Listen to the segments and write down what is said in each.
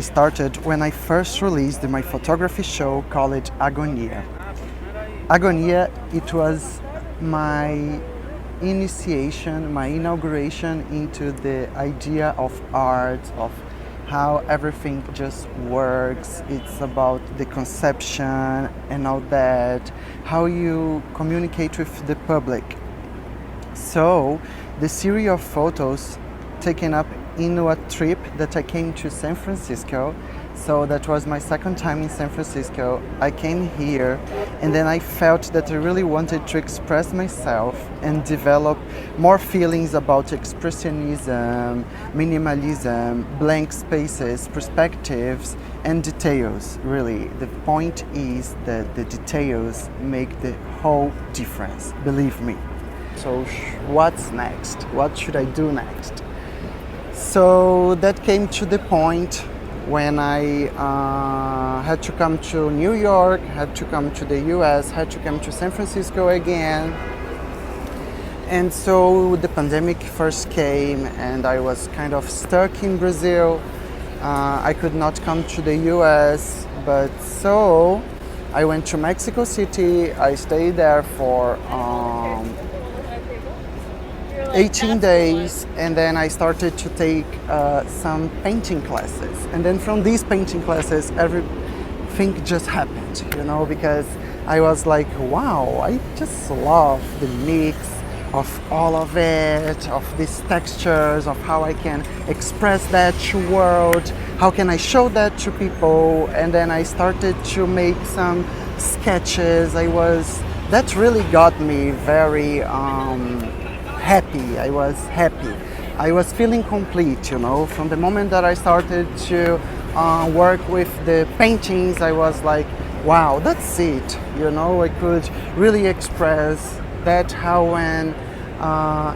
started when I first released my photography show called Agonia. Agonia, it was my initiation, my inauguration into the idea of art, of how everything just works. It's about the conception and all that, how you communicate with the public. So the series of photos taken up in a trip that I came to San Francisco. So that was my second time in San Francisco. I came here and then I felt that I really wanted to express myself and develop more feelings about expressionism, minimalism, blank spaces, perspectives, and details. Really, the point is that the details make the whole difference, believe me. So what's next? What should I do next? So that came to the point when I had to come to New York, had to come to the US, had to come to San Francisco again. And so the pandemic first came and I was kind of stuck in Brazil. I could not come to the US, but so I went to Mexico City. I stayed there for 18 days, and then I started to take some painting classes. And then from these painting classes, everything just happened, because I was like, wow, I just love the mix of all of it, of these textures, of how I can express that to world, how can I show that to people. And then I started to make some sketches. That really got me very happy. I was happy. I was feeling complete, From the moment that I started to work with the paintings, I was like, wow, that's it. I could really express that how when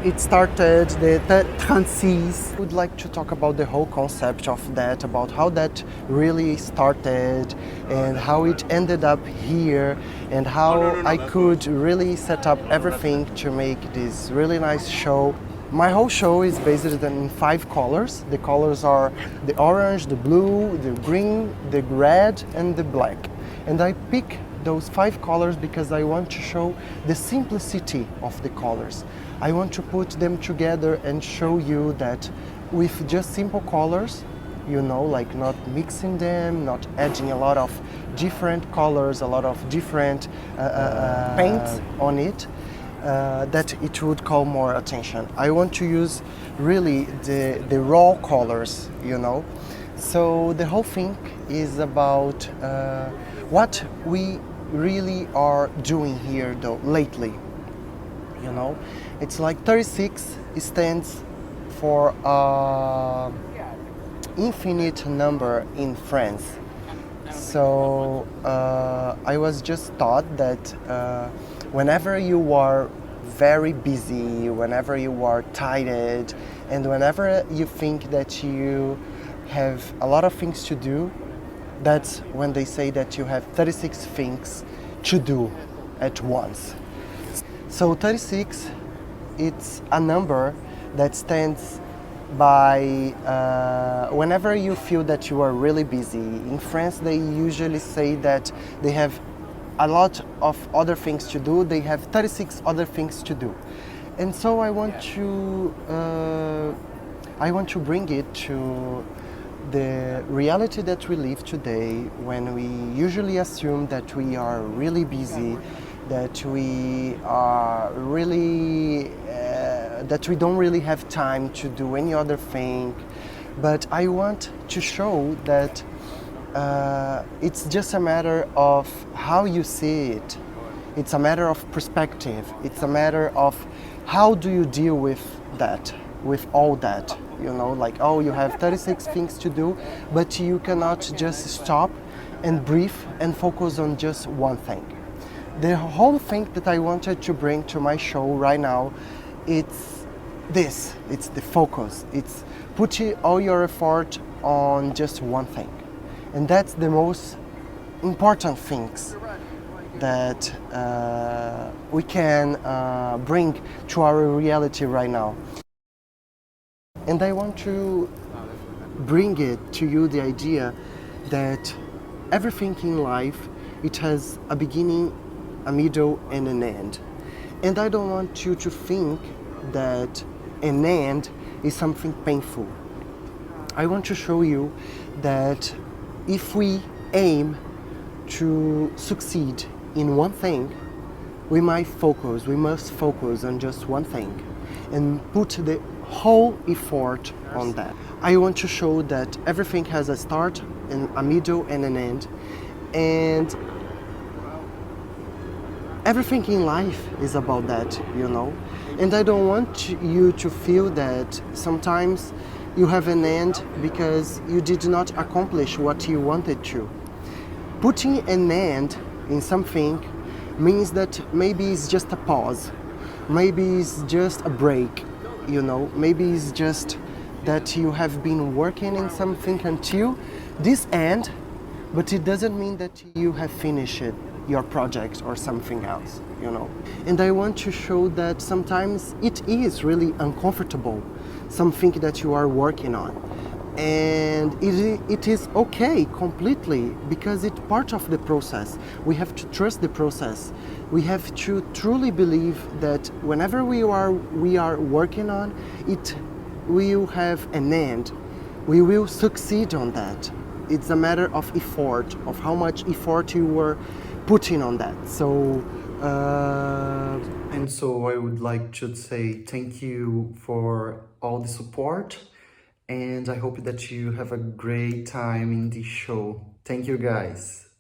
it started, the trances. I would like to talk about the whole concept of that, about how that really started and how it ended up here and how I could really set up everything to make this really nice show. My whole show is based in 5 colors. The colors are the orange, the blue, the green, the red, and the black. And I pick those 5 colors because I want to show the simplicity of the colors. I want to put them together and show you that with just simple colors, like not mixing them, not adding a lot of different colors, a lot of different paints on it, that it would call more attention. I want to use really the raw colors, So the whole thing is about what we really are doing here though lately. It's like 36 stands for infinite number in France. So I was just taught that whenever you are very busy, whenever you are tired, and whenever you think that you have a lot of things to do, that's when they say that you have 36 things to do at once. So 36, it's a number that stands by whenever you feel that you are really busy. In France, they usually say that they have a lot of other things to do. They have 36 other things to do. And so I want to bring it to the reality that we live today, when we usually assume that we are really busy, that we are really that we don't really have time to do any other thing. But I want to show that it's just a matter of how you see it. It's a matter of perspective. It's a matter of how do you deal with that, with all that. Like, oh, you have 36 things to do, but you cannot just stop and breathe and focus on just one thing. The whole thing that I wanted to bring to my show right now, it's the focus. It's putting all your effort on just one thing. And that's the most important things that we can bring to our reality right now. And I want to bring it to you the idea that everything in life, it has a beginning, a middle, and an end. And I don't want you to think that an end is something painful. I want to show you that if we aim to succeed in one thing, we must focus on just one thing and put the whole effort on that. I want to show that everything has a start, and a middle, and an end, and everything in life is about that, you know. And I don't want you to feel that sometimes you have an end because you did not accomplish what you wanted to. Putting an end in something means that maybe it's just a pause, maybe it's just a break, you know, maybe it's just that you have been working in something until this end, but it doesn't mean that you have finished your project or something else, you know. And I want to show that sometimes it is really uncomfortable, something that you are working on. And it is okay completely, because it's part of the process. We have to trust the process. We have to truly believe that whenever we are working on it, will have an end. We will succeed on that. It's a matter of effort, of how much effort you were putting on that. So and so I would like to say thank you for all the support, and I hope that you have a great time in this show. Thank you, guys.